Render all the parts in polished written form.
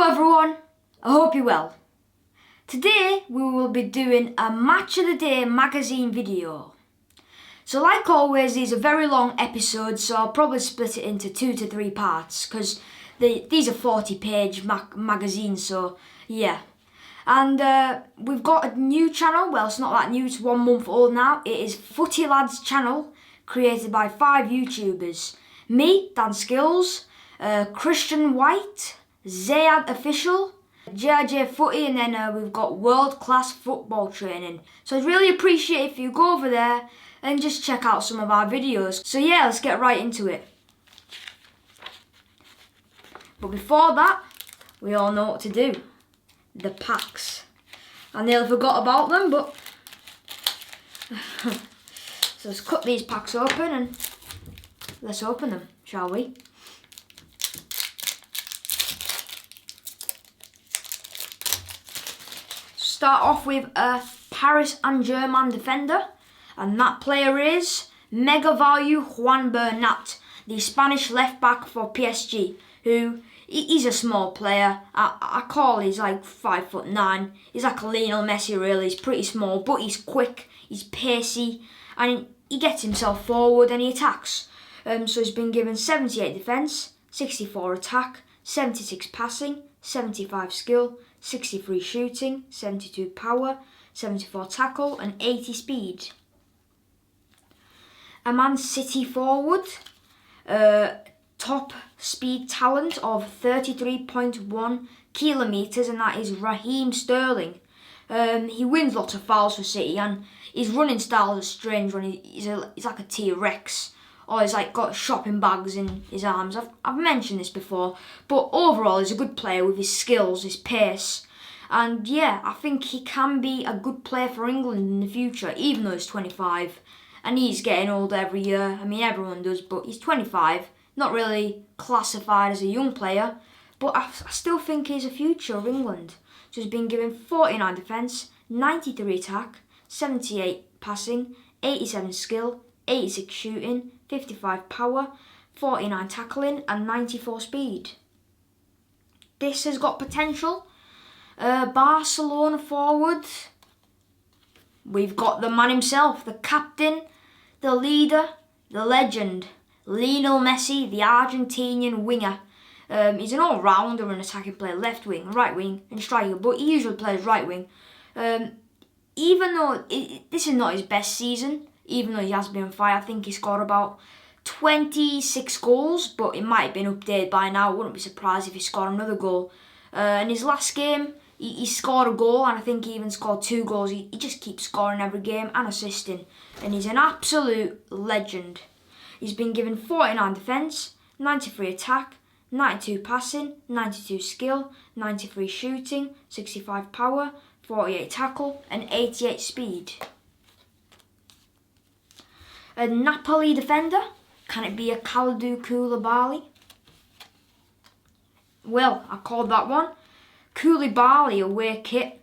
Hello everyone, I hope you're well. Today we will be doing a Match of the Day magazine video. So like always, these are very long episodes, so I'll probably split it into 2 to 3 parts because these are 40-page magazines, so yeah. And we've got a new channel. Well, it's not that new, it's 1 month old now. It is Footy Lads channel, created by 5 YouTubers. Me, Dan Skills, Christian White, Zayad Official, JJ Footy, and then we've got World Class Football Training. So I'd really appreciate if you go over there and just check out some of our videos. So yeah, let's get right into it. But before that, we all know what to do. The packs. I nearly forgot about them, but so let's cut these packs open and let's open them, shall we? Start off with a Paris Saint-Germain defender, and that player is mega value Juan Bernat, the Spanish left back for PSG, who he's a small player. I call he's like 5'9". He's like a Lionel Messi really. He's pretty small, but he's quick, he's pacey, and he gets himself forward and he attacks. So he's been given 78 defence, 64 attack, 76 passing, 75 skill, 63 shooting, 72 power, 74 tackle and 80 speed. A Man City forward, top speed talent of 33.1 kilometres, and that is Raheem Sterling. He wins lots of fouls for City, and his running style is a strange one. He's like a T-Rex. Or he's like got shopping bags in his arms. I've mentioned this before, but overall he's a good player with his skills, his pace, and yeah, I think he can be a good player for England in the future, even though he's 25 and he's getting older every year. I mean, everyone does, but he's 25, not really classified as a young player, but I still think he's a future of England. So he's been given 49 defence, 93 attack, 78 passing, 87 skill, 86 shooting, 55 power, 49 tackling and 94 speed. This has got potential. Barcelona forward. We've got the man himself, the captain, the leader, the legend, Lionel Messi, the Argentinian winger. He's an all-rounder and attacking player, left wing, right wing and striker, but he usually plays right wing. Even though this is not his best season, even though he has been on fire, I think he scored about 26 goals, but it might have been updated by now. I wouldn't be surprised if he scored another goal. In his last game, he scored a goal, and I think he even scored 2 goals. He just keeps scoring every game and assisting, and he's an absolute legend. He's been given 49 defence, 93 attack, 92 passing, 92 skill, 93 shooting, 65 power, 48 tackle and 88 speed. A Napoli defender, can it be a Kalidou Koulibaly? Well, I called that one. Koulibaly away kit,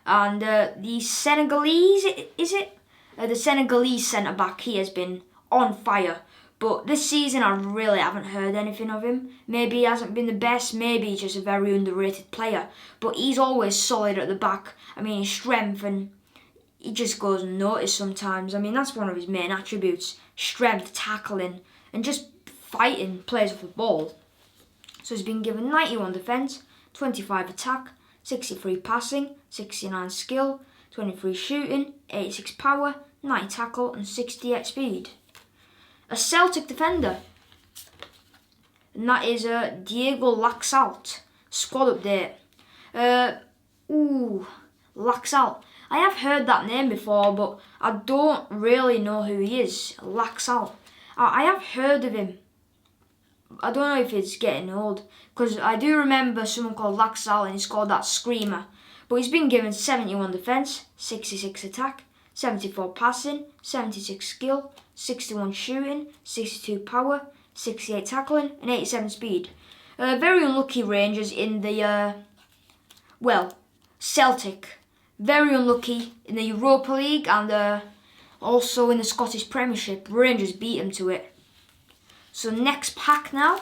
and the Senegalese, the Senegalese centre-back, he has been on fire. But this season I really haven't heard anything of him. Maybe he hasn't been the best, maybe he's just a very underrated player. But he's always solid at the back. I mean, his strength, and he just goes unnoticed sometimes. I mean, that's one of his main attributes. Strength, tackling, and just fighting players with the ball. So he's been given 91 defence, 25 attack, 63 passing, 69 skill, 23 shooting, 86 power, 90 tackle and 68 speed. A Celtic defender, and that is Diego Laxalt. Squad update. Laxalt. I have heard that name before, but I don't really know who he is. Laxalt. I have heard of him. I don't know if it's getting old, because I do remember someone called Laxalt and he scored that screamer. But he's been given 71 defence, 66 attack, 74 passing, 76 skill, 61 shooting, 62 power, 68 tackling and 87 speed. Very unlucky Rangers in the, Celtic. Very unlucky in the Europa League and also in the Scottish Premiership. Rangers beat them to it. So next pack now.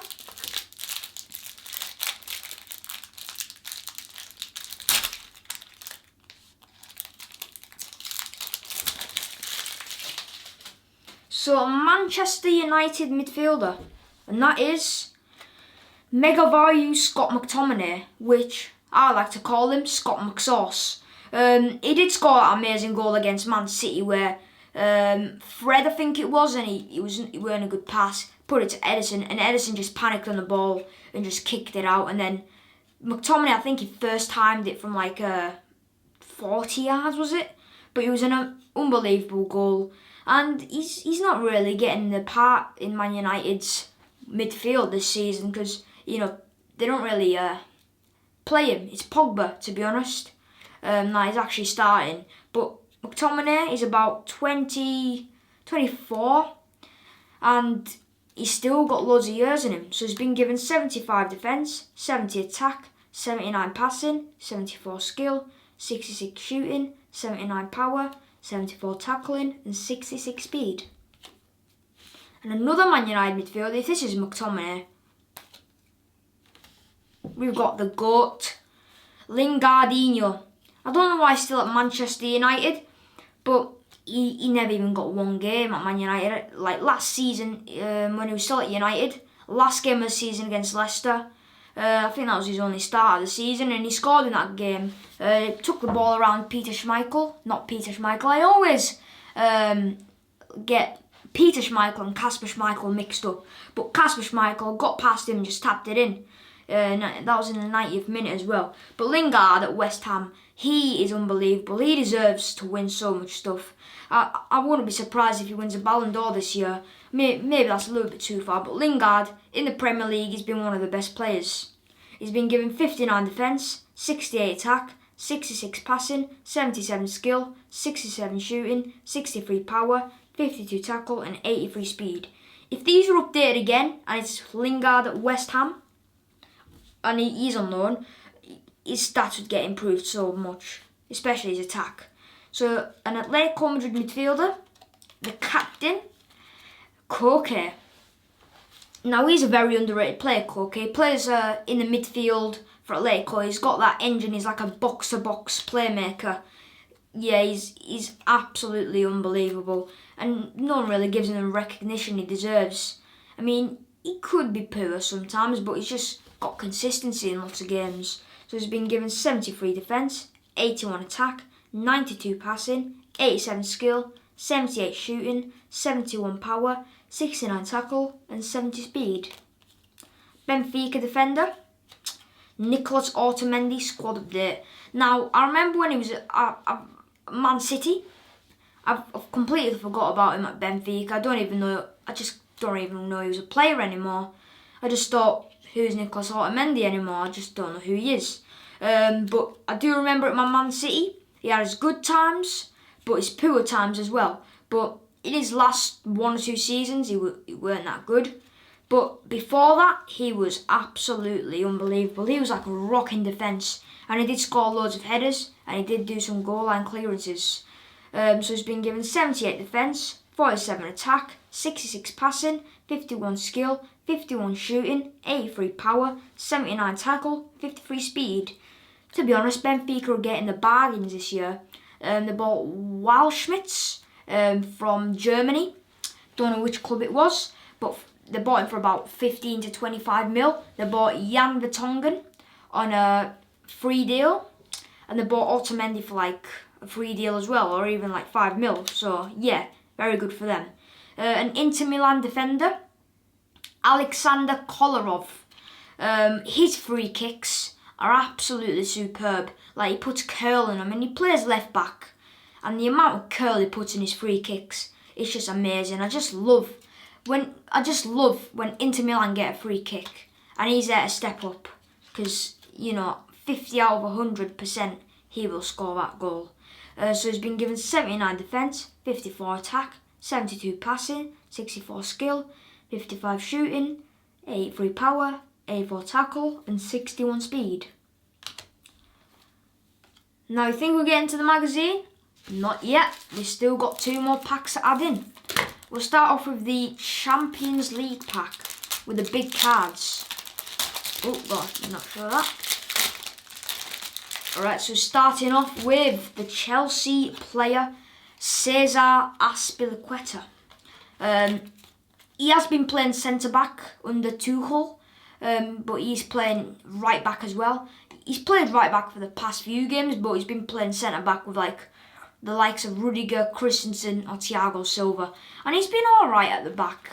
So a Manchester United midfielder, and that is mega value Scott McTominay, which I like to call him Scott McSauce. He did score that amazing goal against Man City where Fred, I think it was, and he weren't a good pass, put it to Ederson, and Ederson just panicked on the ball and just kicked it out. And then McTominay, I think he first timed it from like 40 yards, was it? But it was an unbelievable goal. And he's not really getting the part in Man United's midfield this season because, you know, they don't really play him. It's Pogba, to be honest. That is actually starting. But McTominay is about 24 and he's still got loads of years in him. So he's been given 75 defence, 70 attack, 79 passing, 74 skill, 66 shooting, 79 power, 74 tackling and 66 speed. And another Man United midfielder, if this is McTominay, we've got the GOAT, Lingardinho. I don't know why he's still at Manchester United, but he never even got one game at Man United. Like last season, when he was still at United, last game of the season against Leicester, I think that was his only start of the season, and he scored in that game. Took the ball around Peter Schmeichel. Not Peter Schmeichel. I always get Peter Schmeichel and Kasper Schmeichel mixed up. But Kasper Schmeichel got past him and just tapped it in. That was in the 90th minute as well. But Lingard at West Ham, he is unbelievable. He deserves to win so much stuff. I wouldn't be surprised if he wins a Ballon d'Or this year. Maybe that's a little bit too far. But Lingard, in the Premier League, he's been one of the best players. He's been given 59 defence, 68 attack, 66 passing, 77 skill, 67 shooting, 63 power, 52 tackle and 83 speed. If these are updated again, and it's Lingard at West Ham, and he's on loan, his stats would get improved so much, especially his attack. So, an Atletico Madrid midfielder, the captain, Koke. Now, he's a very underrated player, Koke. He plays in the midfield for Atletico. He's got that engine. He's like a box-to-box playmaker. Yeah, he's absolutely unbelievable. And no one really gives him the recognition he deserves. I mean, he could be poor sometimes, but he's just got consistency in lots of games. So he's been given 73 defence, 81 attack, 92 passing, 87 skill, 78 shooting, 71 power, 69 tackle and 70 speed. Benfica defender, Nicolas Otamendi, squad update. Now, I remember when he was at Man City. I've completely forgot about him at Benfica. I just don't even know he was a player anymore. I just thought, who's Nicolas Otamendi anymore? I just don't know who he is. But I do remember at Man City, he had his good times, but his poor times as well. But in his last 1 or 2 seasons, he weren't that good. But before that, he was absolutely unbelievable. He was like a rock in defence. And he did score loads of headers, and he did do some goal line clearances. So he's been given 78 defence, 47 attack, 66 passing, 51 skill, 51 shooting, 83 power, 79 tackle, 53 speed. To be honest, Benfica are getting the bargains this year. They bought Waldschmidt from Germany. Don't know which club it was, but they bought him for about 15 to 25 mil. They bought Jan Vertonghen on a free deal, and they bought Otamendi for like a free deal as well, or even like 5 mil. So yeah, very good for them. An Inter Milan defender, Alexander Kolarov. His free kicks are absolutely superb. Like, he puts curl in them, and he plays left back, and the amount of curl he puts in his free kicks, it's just amazing. I just love when Inter Milan get a free kick and he's there to step up, because, you know, 50 out of 100% he will score that goal. So he's been given 79 defence, 54 attack, 72 passing, 64 skill, 55 shooting, 83 power, 84 tackle and 61 speed. Now, you think we're getting to the magazine? Not yet. We've still got 2 more packs to add in. We'll start off with the Champions League pack with the big cards. Oh god, I'm not sure of that. Alright, so starting off with the Chelsea player Cesar Azpilicueta. He has been playing centre-back under Tuchel, but he's playing right-back as well. He's played right-back for the past few games, but he's been playing centre-back with the likes of Rudiger, Christensen or Thiago Silva. And he's been alright at the back.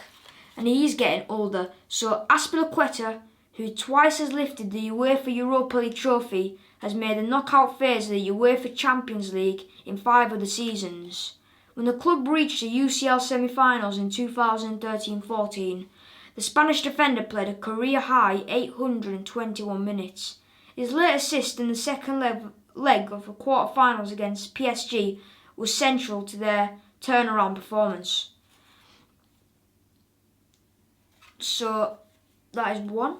And he's getting older. So Azpilicueta, who twice has lifted the UEFA Europa League trophy, has made the knockout phase of the UEFA Champions League in 5 other seasons. When the club reached the UCL semi-finals in 2013-14, the Spanish defender played a career-high 821 minutes. His late assist in the second leg of the quarter-finals against PSG was central to their turnaround performance. So that is one,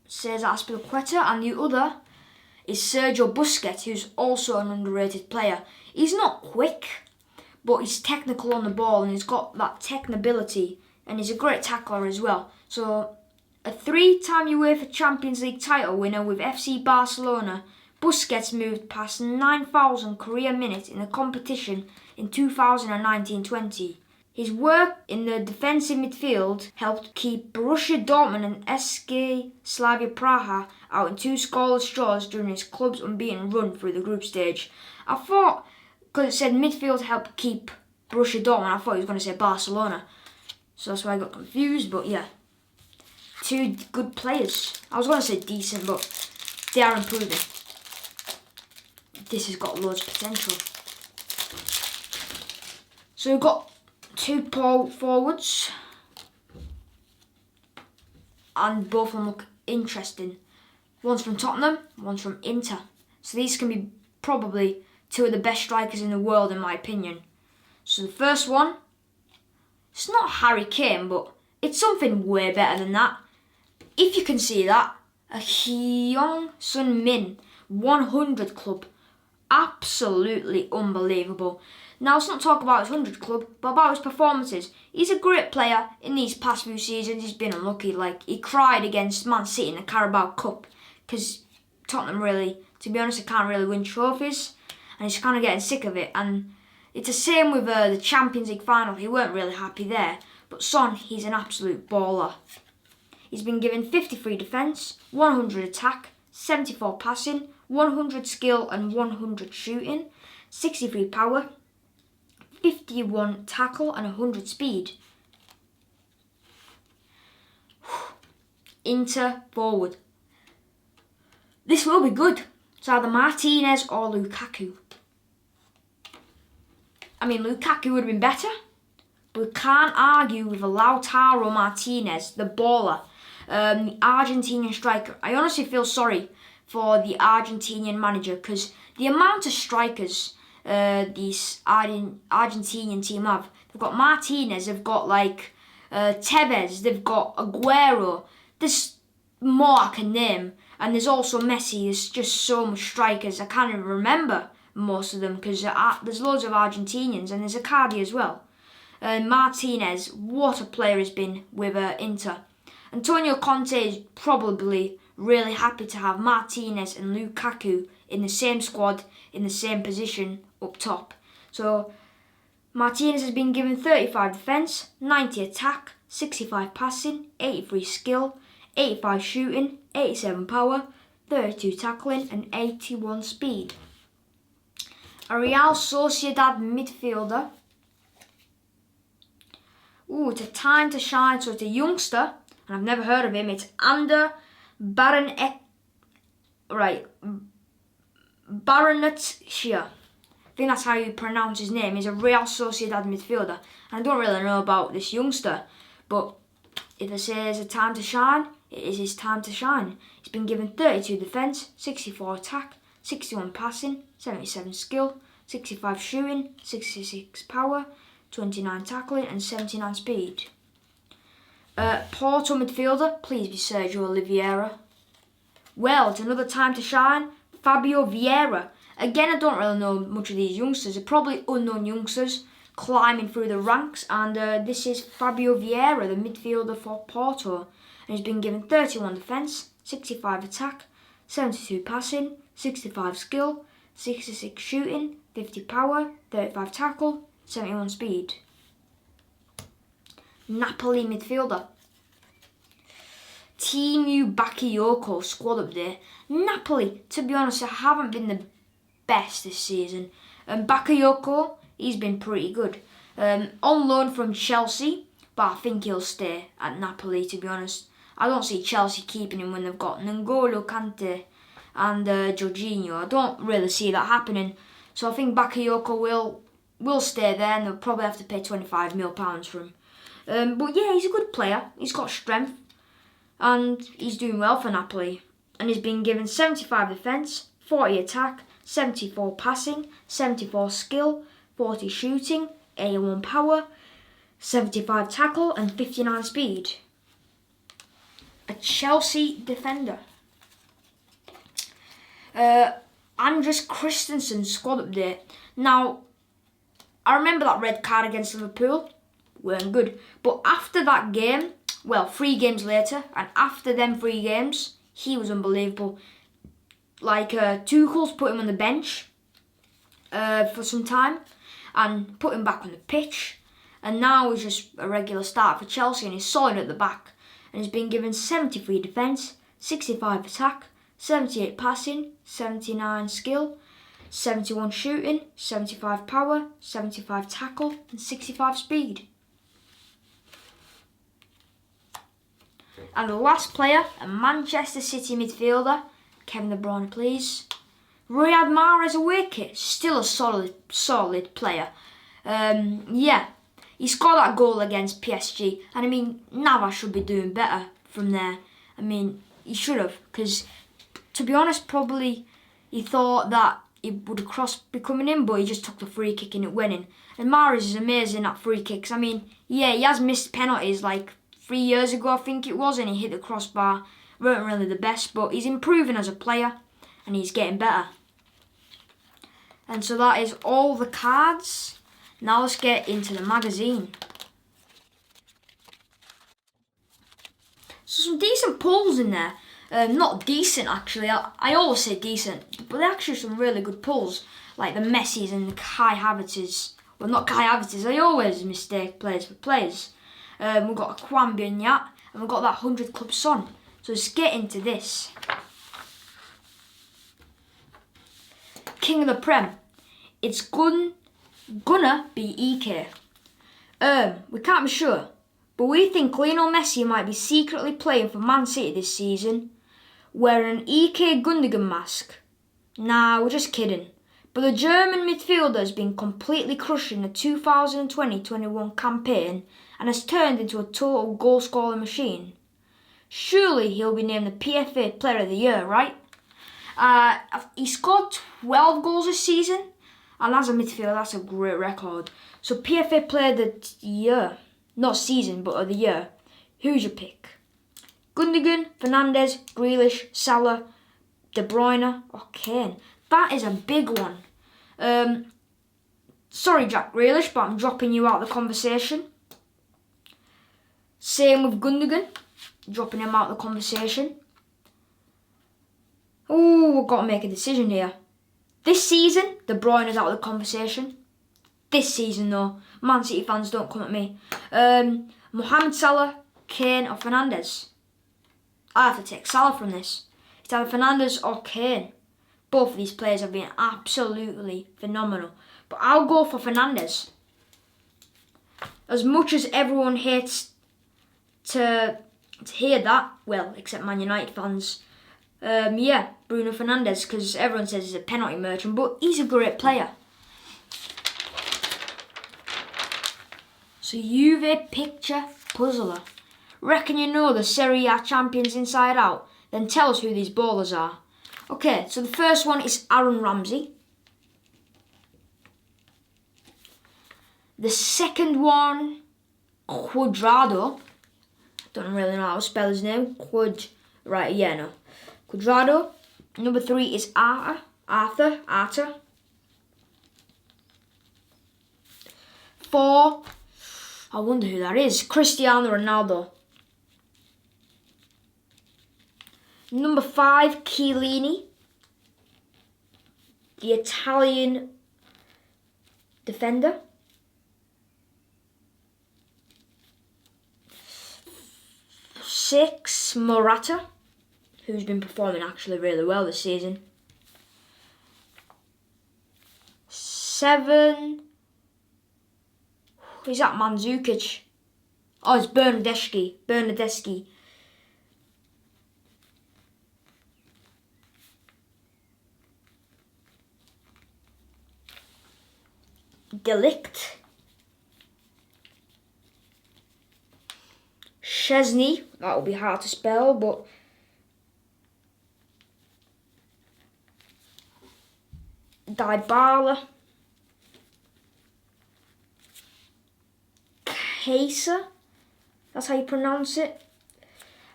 says Azpilicueta, and the other is Sergio Busquets, who's also an underrated player. He's not quick, but he's technical on the ball and he's got that technability, and he's a great tackler as well. So, a 3-time UEFA Champions League title winner with FC Barcelona, Busquets moved past 9,000 career minutes in the competition in 2019-20. His work in the defensive midfield helped keep Borussia Dortmund and SK Slavia Praha out in 2 scoreless draws during his club's unbeaten run through the group stage. I thought, because it said midfield helped keep Borussia Dortmund, I thought he was going to say Barcelona. So that's why I got confused, but yeah. 2 good players. I was going to say decent, but they are improving. This has got loads of potential. So we've got 2 forwards, and both of them look interesting. One's from Tottenham, one's from Inter. So these can be probably 2 of the best strikers in the world, in my opinion. So the first one, it's not Harry Kane, but it's something way better than that. If you can see that, a Hyun Sun Min 100 club. Absolutely unbelievable. Now, let's not talk about his 100 club, but about his performances. He's a great player. In these past few seasons, he's been unlucky. He cried against Man City in the Carabao Cup, because Tottenham really, to be honest, they can't really win trophies, and he's kind of getting sick of it. And it's the same with the Champions League final. He weren't really happy there. But Son, he's an absolute baller. He's been given 53 defence, 100 attack, 74 passing, 100 skill and 100 shooting, 63 power, 51 tackle and 100 speed. Inter forward. This will be good. It's either Martinez or Lukaku. I mean, Lukaku would have been better, but we can't argue with Lautaro Martinez, the baller, the Argentinian striker. I honestly feel sorry for the Argentinian manager, because the amount of strikers these Argentinian team have. They've got Martinez, they've got Tevez, they've got Aguero. There's more I can name, and there's also Messi. There's just so much strikers. I can't even remember most of them, because there's loads of Argentinians, and there's Icardi as well. Martinez, what a player has been with Inter. Antonio Conte is probably really happy to have Martinez and Lukaku in the same squad, in the same position up top. So Martinez has been given 35 defence, 90 attack, 65 passing, 83 skill, 85 shooting, 87 power, 32 tackling and 81 speed. A Real Sociedad midfielder. Ooh, it's a time to shine. So it's a youngster, and I've never heard of him. It's Ander Baranetxia. I think that's how you pronounce his name. He's a Real Sociedad midfielder. And I don't really know about this youngster, but if it says a time to shine, it is his time to shine. He's been given 32 defence, 64 attack, 61 passing, 77 skill, 65 shooting, 66 power, 29 tackling and 79 speed. Porto midfielder, please be Sergio Oliveira. Well, it's another time to shine. Fabio Vieira. Again, I don't really know much of these youngsters. They're probably unknown youngsters climbing through the ranks. And this is Fabio Vieira, the midfielder for Porto. And he's been given 31 defence, 65 attack, 72 passing, 65 skill, 66 shooting, 50 power, 35 tackle, 71 speed. Napoli midfielder. Timu Bakayoko squad update. Napoli, to be honest, haven't been the best this season. Bakayoko, he's been pretty good. On loan from Chelsea, but I think he'll stay at Napoli, to be honest. I don't see Chelsea keeping him when they've got N'Golo Kante and Jorginho. I don't really see that happening. So I think Bakayoko will stay there, and they'll probably have to pay £25 million for him. But yeah, he's a good player. He's got strength, and he's doing well for Napoli. And he's been given 75 defence, 40 attack, 74 passing, 74 skill, 40 shooting, 81 power, 75 tackle, and 59 speed. A Chelsea defender. Andres Christensen squad update. Now, I remember that red card against Liverpool. Weren't good. But after that game, well, 3 games later, and after them 3 games, he was unbelievable. Like, Tuchel's put him on the bench for some time and put him back on the pitch. And now he's just a regular start for Chelsea, and he's solid at the back. And he's been given 73 defence, 65 attack, 78 passing, 79 skill, 71 shooting, 75 power, 75 tackle, and 65 speed. And the last player, a Manchester City midfielder, Kevin De Bruyne, please. Riyad Mahrez away kit, still a solid player. Yeah, he scored that goal against PSG, and I mean, Navas should be doing better from there. I mean, he should have, because to be honest, probably he thought that he would have crossed be coming in, but he just took the free kick and it went in. And Mahrez is amazing at free kicks. I mean, yeah, he has missed penalties like 3 years ago, I think it was, and he hit the crossbar. Weren't really the best, but he's improving as a player and he's getting better. And so that is all the cards. Now let's get into the magazine. So some decent pulls in there. Not decent actually, I always say decent, but they're actually some really good pulls, like the Messis and the Kai Havertzes. Well, not Kai Havertzes, I always mistake players for players. We've got a Kwambi and Yat, and we've got that 100 Club Son. So let's get into this. King of the Prem. It's gonna be EK. We can't be sure, but we think Lionel Messi might be secretly playing for Man City this season, wearing an Ilkay Gundogan mask. Nah, we're just kidding. But the German midfielder has been completely crushing the 2020-21 campaign and has turned into a total goal-scoring machine. Surely he'll be named the PFA Player of the Year, right? He scored 12 goals this season, and as a midfielder, that's a great record. So PFA Player of the Year, not season, but of the year. Who's your pick? Gundogan, Fernandes, Grealish, Salah, De Bruyne, or Kane? That is a big one. Sorry, Jack Grealish, but I'm dropping you out of the conversation. Same with Gundogan, dropping him out of the conversation. Oh, we've got to make a decision here. This season, De Bruyne is out of the conversation. This season, though, Man City fans, don't come at me. Mohamed Salah, Kane, or Fernandes? I have to take Salah from this. It's either Fernandes or Kane. Both of these players have been absolutely phenomenal. But I'll go for Fernandes. As much as everyone hates to hear that, well, except Man United fans, yeah, Bruno Fernandes, because everyone says he's a penalty merchant, but he's a great player. So Juve picture puzzler. Reckon you know the Serie A champions inside out? Then tell us who these ballers are. Okay, so the first one is Aaron Ramsey. The second one, Cuadrado. Don't really know how to spell his name. Cuadrado. Number 3 is Arthur. 4, I wonder who that is. Cristiano Ronaldo. Number 5, Chiellini, the Italian defender. 6, Morata, who's been performing actually really well this season. 7, is that Mandzukic? Oh, it's Bernadeschi. Delict. Chesney, that will be hard to spell, but Dybala. Kaiser, that's how you pronounce it.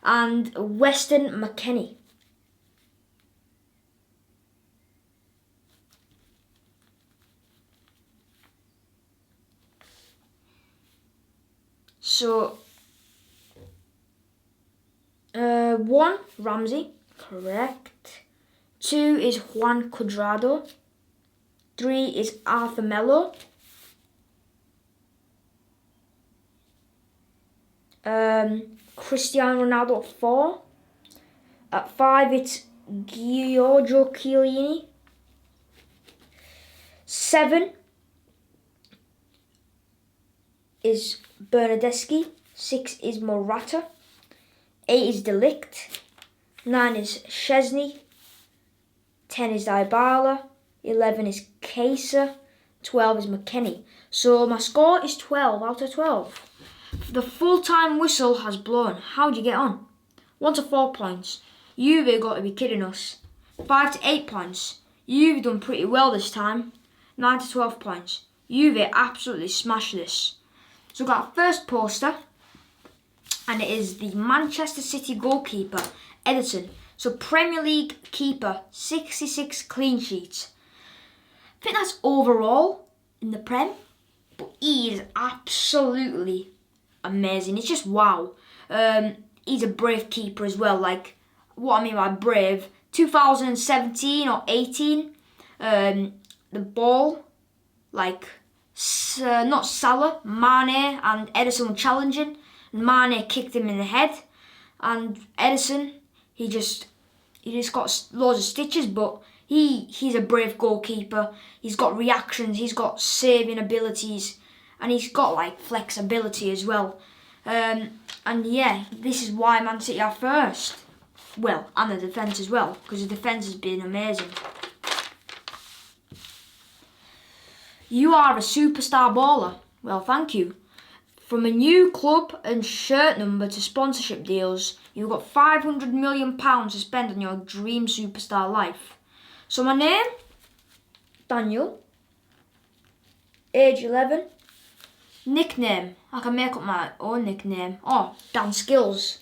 And Weston McKennie. So, 1, Ramsey, correct. 2 is Juan Cuadrado. 3 is Arthur Melo. Cristiano Ronaldo at 4. At 5, it's Giorgio Chiellini. 7 is Bernadeschi. 6 is Morata. 8 is Delict. 9 is Chesney. 10 is Dybala. 11 is Kaiser. 12 is McKennie. So my score is 12 out of 12. The full-time whistle has blown. How'd you get on? 1 to 4 points. Juve got to be kidding us. 5 to 8 points. Juve done pretty well this time. 9 to 12 points. Juve absolutely smashed this. So we've got our first poster, and it is the Manchester City goalkeeper, EDERSON. So Premier League keeper, 66 clean sheets. I think that's overall in the Prem, but he is absolutely amazing. It's just wow. He's a brave keeper as well. Like, what I mean by brave, 2017 or 18, the ball, like, not Salah, Mane and EDERSON were challenging, and Mane kicked him in the head, and EDERSON, he just got loads of stitches, but he's a brave goalkeeper. He's got reactions, he's got saving abilities, and he's got like flexibility as well. And yeah, this is why Man City are first. Well, and the defence as well, because the defence has been amazing. You are a superstar baller. Well, thank you. From a new club and shirt number to sponsorship deals, you've got £500 million to spend on your dream superstar life. So my name, Daniel, age 11, nickname, I can make up my own nickname. Oh, Dan Skills.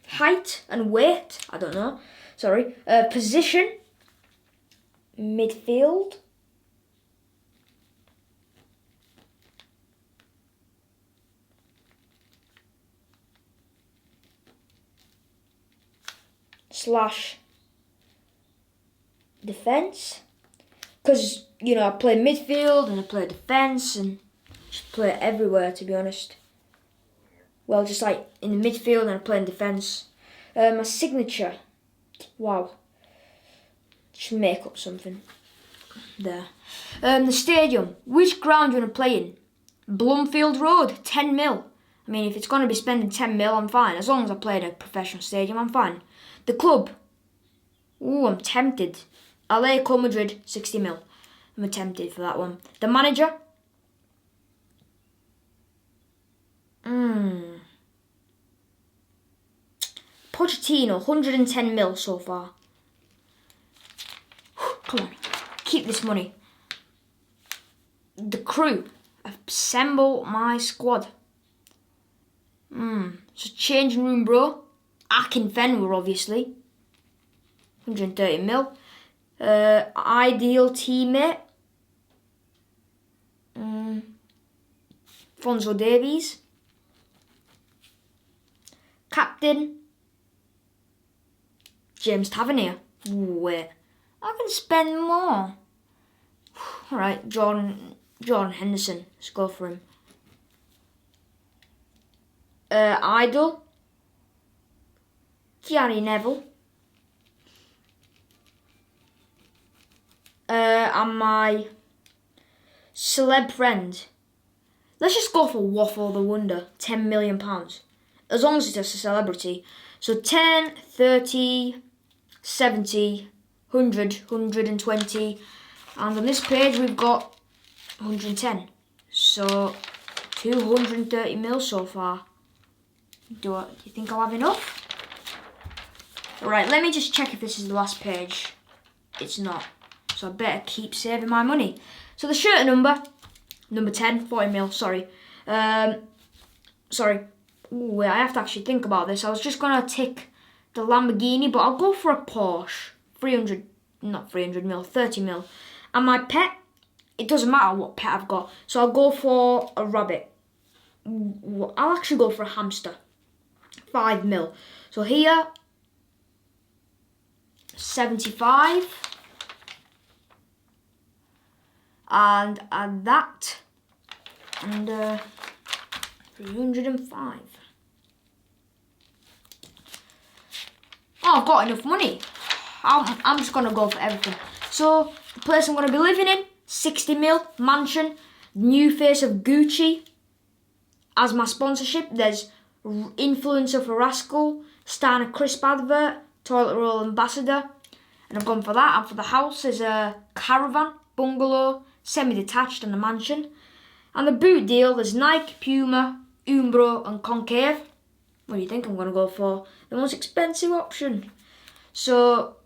Height and weight, I don't know. Sorry. Position, midfield. / defence. Because, you know, I play midfield and I play defence and just play everywhere, to be honest. Well, just like in the midfield and I play in defence. My signature. Wow. Just make up something. There. The stadium. Which ground do you want to play in? Blumfield Road, 10 mil. I mean, if it's going to be spending 10 mil, I'm fine. As long as I play in a professional stadium, I'm fine. The club. Ooh, I'm tempted. Atletico Madrid, 60 mil. I'm tempted for that one. The manager. Pochettino, 110 mil so far. Come on, keep this money. The crew. Assemble my squad. So changing room, bro. Akinfenwa, obviously. 130 mil. Ideal teammate. Fonzo Davies. Captain. James Tavernier. Wait, I can spend more. Alright, Jordan Jordan Henderson. Let's go for him. Idol. Gary Neville. And my celeb friend. Let's just go for Waffle the Wonder. £10 million. As long as it's just a celebrity. So 10, 30, 70, 100, 120. And on this page we've got 110. So 230 mil so far. Do you think I'll have enough? Alright, let me just check if this is the last page. It's not. So I better keep saving my money. So the shirt number 10, 40 mil, sorry. Sorry. Ooh, I have to actually think about this. I was just going to tick the Lamborghini, but I'll go for a Porsche. 30 mil. And my pet, it doesn't matter what pet I've got. So I'll go for a rabbit. I'll actually go for a hamster. 5 mil. So here, 75. And add that. And 305. Oh, I've got enough money. I'm just going to go for everything. So, the place I'm going to be living in, 60 mil, mansion, new face of Gucci. As my sponsorship, there's influencer for Rascal, starring a crisp advert, toilet roll ambassador. And I've gone for that. And for the house, there's a caravan, bungalow, semi-detached and a mansion. And the boot deal, there's Nike, Puma, Umbro and Concave. What do you think I'm going to go for? The most expensive option. So,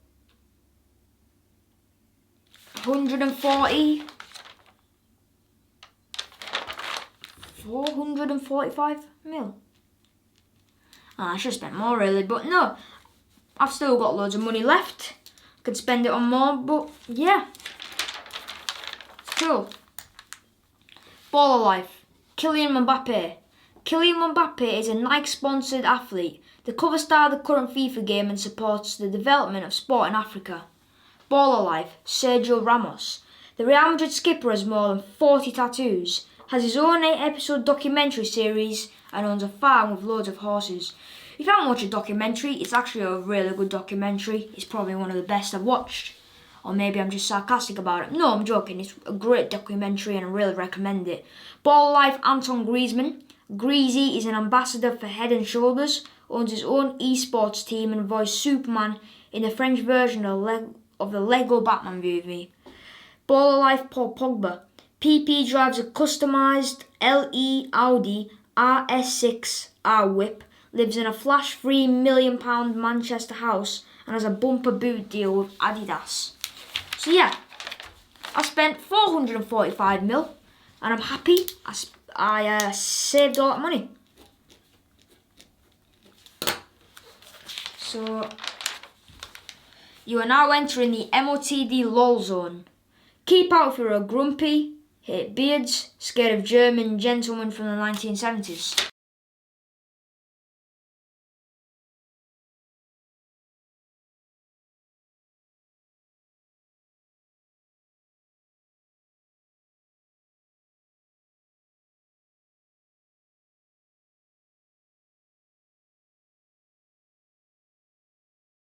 140, 445 mil. I should have spent more really, but no. I've still got loads of money left. I could spend it on more, but yeah. Cool. Baller life. Kylian Mbappe. Kylian Mbappe is a Nike-sponsored athlete, the cover star of the current FIFA game and supports the development of sport in Africa. Baller life. Sergio Ramos. The Real Madrid skipper has more than 40 tattoos, has his own 8-episode documentary series and owns a farm with loads of horses. If you haven't watched a documentary, it's actually a really good documentary. It's probably one of the best I've watched. Or maybe I'm just sarcastic about it. No, I'm joking. It's a great documentary and I really recommend it. Baller life. Anton Griezmann. Greasy is an ambassador for Head & Shoulders, owns his own esports team and voiced Superman in the French version of the Lego Batman movie. Baller life. Paul Pogba. PP drives a customised LE Audi RS6 R-Whip, lives in a flash-free £1 million Manchester house and has a bumper boot deal with Adidas. So yeah, I spent 445 mil and I'm happy. I saved all that money. So, you are now entering the MOTD LOL zone. Keep out if you're a grumpy, hate beards, scared of German gentlemen from the 1970s.